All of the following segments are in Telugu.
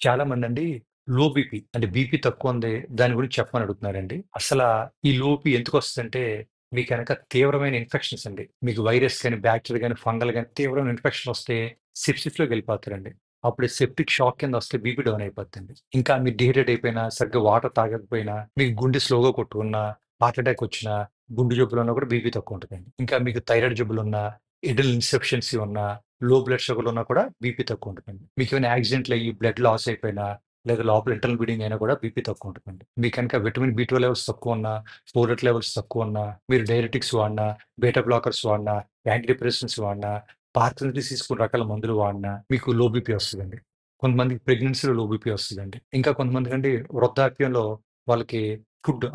చాలా మందండి లో బీపీ అంటే బీపీ తక్కువుంది. దాని గురించి చెప్పమని అడుగుతున్నారండి. ఈ లో బీపీ ఎందుకొస్తదంటే మీకు గనక తీవ్రమైన ఇన్ఫెక్షన్స్ అండి. మీకు వైరస్ గాని, బాక్టీరియా గాని, ఫంగల్ గాని తీవ్రమైన ఇన్ఫెక్షన్ వస్తే సెప్సిస్‌లోకెళ్ళిపోతారండి. అప్పుడు సెప్టిక్ షాక్ కింద వస్తే బీపీ డౌన్ అయిపోద్దండి. ఇంకా మీరు డీహైడ్రేట్ అయిపోయినా, సరిగ్గా వాటర్ తాగకపోయినా, మీకు గుండె స్లోగా కొట్టుకున్నా, హార్ట్ అటాక్ వచ్చినా, గుండె జబ్బులున్నా కూడా బీపీ తక్కువ ఉంటదండి. ఇంకా మీకు థైరాయిడ్ జబ్బులున్నా, ఎడ్రినల్ ఇన్సఫిషియన్సీ ఉన్నా, లో బ్లడ్ షుగర్ ఉన్నా కూడా బీపీ తక్కువ ఉంటదండి. మీకేమైనా యాక్సిడెంట్‌లయ్యి బ్లడ్ లాస్ అయిపోయినా, లేదా లోపల ఇంటర్నల్ బ్లీడింగ్ అయినా కూడా బీపీ తక్కువ ఉంటదండి. మీకు గనుక విటమిన్ బి12 లెవెల్స్ తక్కువున్నా, ఫోలేట్ లెవెల్స్ తక్కువున్నా, మీరు డైరెటిక్స్ వాడినా, బీటా బ్లాకర్స్ వాడినా, యాంటీ డిప్రెసెంట్స్ వాడినా, పార్కిన్సన్ డిసీజ్‌కి కొన్ని రకాల మందులు వాడినా, మీకు లో బీపీ వస్తదండి. కొంతమందికి ప్రెగ్నెన్సీలో లో బీపీ వస్తదండి. ఇంకా కొంతమందికండి వృద్ధాప్యంలో వాళ్ళకి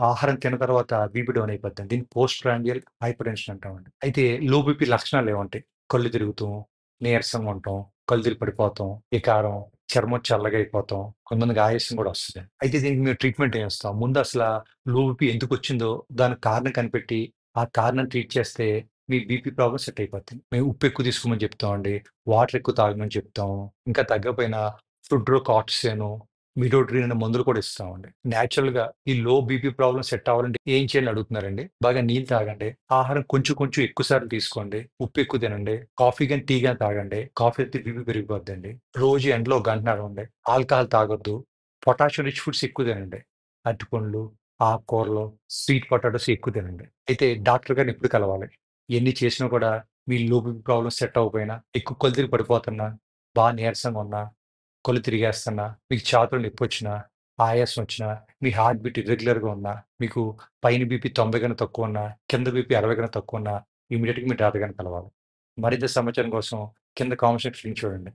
ఆహారం తిన్న తర్వాత బీపీ డౌన్ అయిపోద్దండి. దీన్ని పోస్ట్ ప్రాండియల్ హైపర్‌టెన్షన్ అంటామండి. అయితే లో బీపీ లక్షణాలేముంటాయి? కళ్ళు తిరుగుతాం, నీరసంగా ఉంటాం, కళ్ళు తిరిగి పడిపోతాం, వికారం, చర్మం చల్లగా అయిపోతాం, కొంతమందికి ఆయాసం కూడా వస్తది. అయితే దీనికి మేము ట్రీట్మెంట్ ఏం ఇస్తాం? ముందు లో బీపీ ఎందుకొచ్చిందో దానికి కారణం కనిపెట్టి, ఆ కారణం ట్రీట్ చేస్తే మీ బీపీ ప్రాబ్లమ్ సెట్ అయిపోద్ది. మేము ఉప్పు ఎక్కువ తీసుకోమని చెప్తామండి. వాటర్ ఎక్కువ తాగమని చెప్తాము. ఇంకా తగ్గకపోయినా ఫ్లుడ్రోకార్టిసోన్, మిడోడ్రిన్ అనే మందులు కూడా ఇస్తామండి. నేచురల్‌గా ఈ లో బీపీ ప్రాబ్లమ్ సెట్ అవ్వాలంటే ఏం చేయాలని అడుగుతున్నారండి. బాగా నీళ్ళు తాగండి. ఆహారం కొంచెం కొంచెం ఎక్కువ సార్లు తీసుకోండి. ఉప్పు ఎక్కువ తినండి. కాఫీ గాని, టీ గాని తాగండి. కాఫీ తాగితే బీపీ పెరిగిపోద్దండి. రోజు ఎండలో ఒక గంట నడవండి. ఆల్కహాల్ తాగొద్దు. పొటాషియం రిచ్ ఫుడ్స్ ఎక్కువ తినండి. అరటిపండ్లు, ఆకుకూరలు, స్వీట్ పొటాటోస్ ఎక్కువ తినండి. అయితే డాక్టర్ గారిని ఎప్పుడు కలవాలి? ఇయన్నీ చేసినా కూడా మీ లో బీపీ ప్రాబ్లమ్ సెట్ అవ్వకపోయినా, ఎక్కువ కళ్ళు తిరిగి పడిపోతున్నా, నీరసంగా ఉన్నా, కళ్ళు తిరిగేస్తున్నా, మీకు ఛాతీలో నొప్పొచ్చినా, ఆయాసం వచ్చినా, మీ హార్ట్ బీట్ ఇర్రెగ్యులర్‌గా ఉన్నా, మీకు పైన బీపీ 90 కన్నా తక్కువున్నా, కింద బీపీ 60 కన్నా తక్కువున్నా, ఇమ్మీడియేట్‌గా మీ డాక్టర్ గారిని కలవాలి. మరింత సమాచారం కోసం కింద కామెంట్ సెక్షన్‌లో చూడండి.